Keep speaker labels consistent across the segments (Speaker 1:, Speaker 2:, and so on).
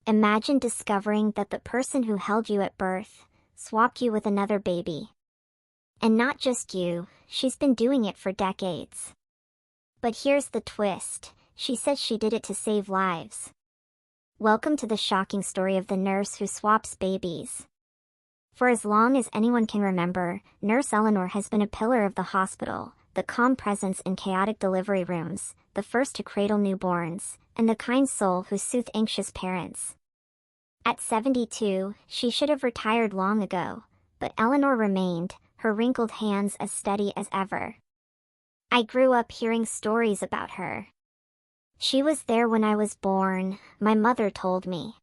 Speaker 1: Imagine discovering that the person who held you at birth swapped you with another baby. And not just you, she's been doing it for decades. But here's the twist. She says she did it to save lives. Welcome to the shocking story of the nurse who swaps babies. For as long as anyone can remember, Nurse Eleanor has been a pillar of the hospital, the calm presence in chaotic delivery rooms, the first to cradle newborns, and the kind soul who soothed anxious parents. At 72, she should have retired long ago, but Eleanor remained, her wrinkled hands as steady as ever. I grew up hearing stories about her. She was there when I was born, my mother told me.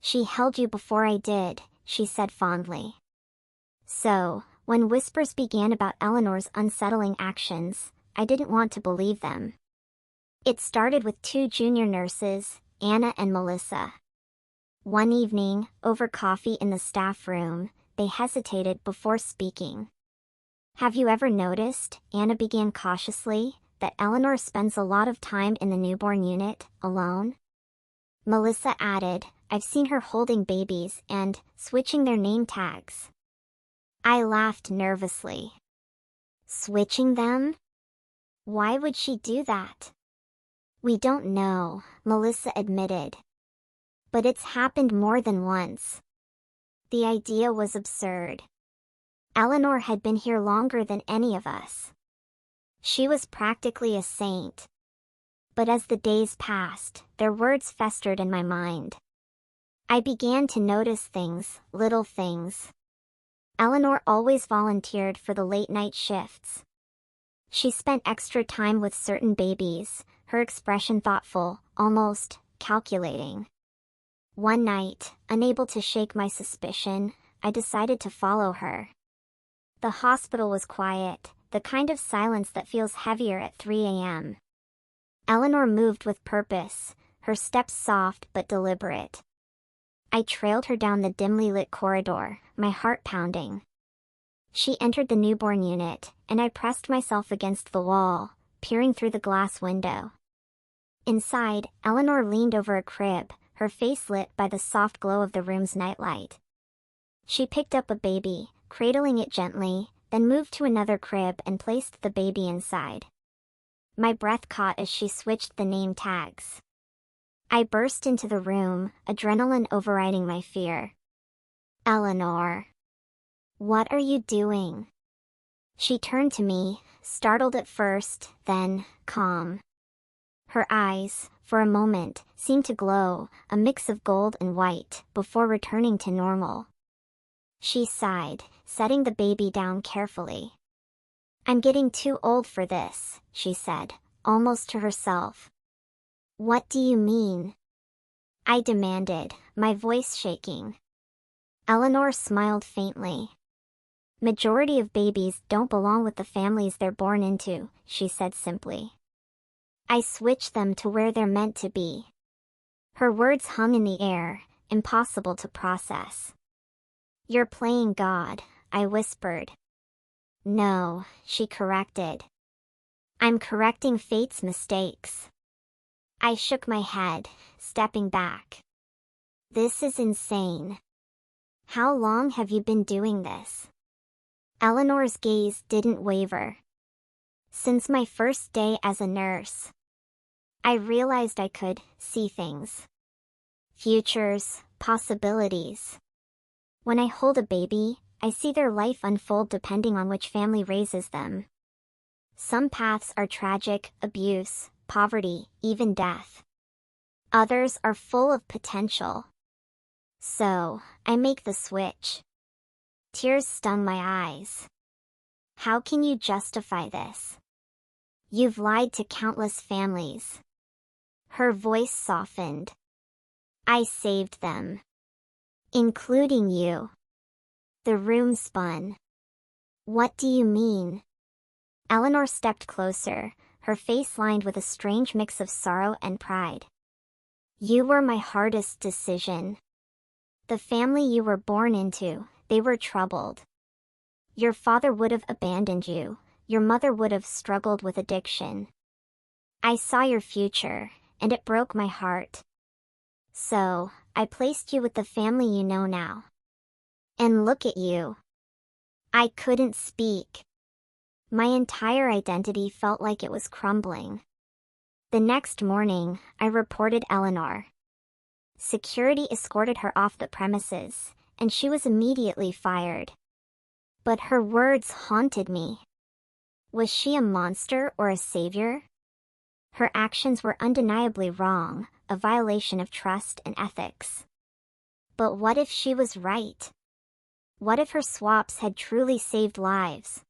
Speaker 1: She held you before I did, she said fondly. So, when whispers began about Eleanor's unsettling actions, I didn't want to believe them. It started with two junior nurses, Anna and Melissa. One evening, over coffee in the staff room, they hesitated before speaking. Have you ever noticed, Anna began cautiously, that Eleanor spends a lot of time in the newborn unit, alone? Melissa added, I've seen her holding babies and switching their name tags. I laughed nervously. Switching them? Why would she do that? We don't know, Melissa admitted. But it's happened more than once. The idea was absurd. Eleanor had been here longer than any of us. She was practically a saint. But as the days passed, their words festered in my mind. I began to notice things, little things. Eleanor always volunteered for the late-night shifts. She spent extra time with certain babies, her expression thoughtful, almost calculating. One night, unable to shake my suspicion, I decided to follow her. The hospital was quiet, the kind of silence that feels heavier at 3 a.m. Eleanor moved with purpose, her steps soft but deliberate. I trailed her down the dimly lit corridor, my heart pounding. She entered the newborn unit, and I pressed myself against the wall, peering through the glass window. Inside, Eleanor leaned over a crib, her face lit by the soft glow of the room's nightlight. She picked up a baby, cradling it gently, then moved to another crib and placed the baby inside. My breath caught as she switched the name tags. I burst into the room, adrenaline overriding my fear. Eleanor. What are you doing? She turned to me, startled at first, then calm. Her eyes, for a moment, seemed to glow, a mix of gold and white, before returning to normal. She sighed, setting the baby down carefully. I'm getting too old for this, she said, almost to herself. What do you mean? I demanded, my voice shaking. Eleanor smiled faintly. Majority of babies don't belong with the families they're born into, she said simply. I switch them to where they're meant to be. Her words hung in the air, impossible to process. You're playing God, I whispered. No, she corrected. I'm correcting fate's mistakes. I shook my head, stepping back. This is insane. How long have you been doing this? Eleanor's gaze didn't waver. Since my first day as a nurse. I realized I could see things. Futures, possibilities. When I hold a baby, I see their life unfold depending on which family raises them. Some paths are tragic, abuse, poverty, even death. Others are full of potential. So, I make the switch. Tears stung my eyes. How can you justify this? You've lied to countless families. Her voice softened. I saved them. Including you. The room spun. What do you mean? Eleanor stepped closer, her face lined with a strange mix of sorrow and pride. You were my hardest decision. The family you were born into, they were troubled. Your father would have abandoned you, your mother would have struggled with addiction. I saw your future, and it broke my heart. So, I placed you with the family you know now. And look at you. I couldn't speak. My entire identity felt like it was crumbling. The next morning, I reported Eleanor. Security escorted her off the premises, and she was immediately fired. But her words haunted me. Was she a monster or a savior? Her actions were undeniably wrong, a violation of trust and ethics. But what if she was right? What if her swaps had truly saved lives?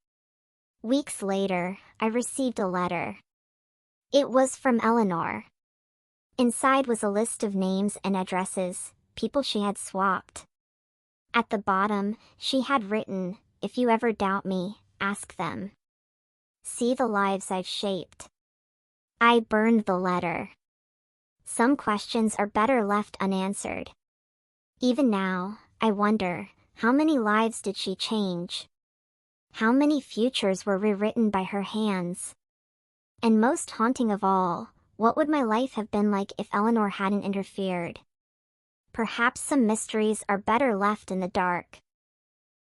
Speaker 1: Weeks later, I received a letter. It was from Eleanor. Inside was a list of names and addresses, people she had swapped. At the bottom, she had written, "If you ever doubt me, ask them. See the lives I've shaped." I burned the letter. Some questions are better left unanswered. Even now, I wonder, how many lives did she change? How many futures were rewritten by her hands? And most haunting of all, what would my life have been like if Eleanor hadn't interfered? Perhaps some mysteries are better left in the dark.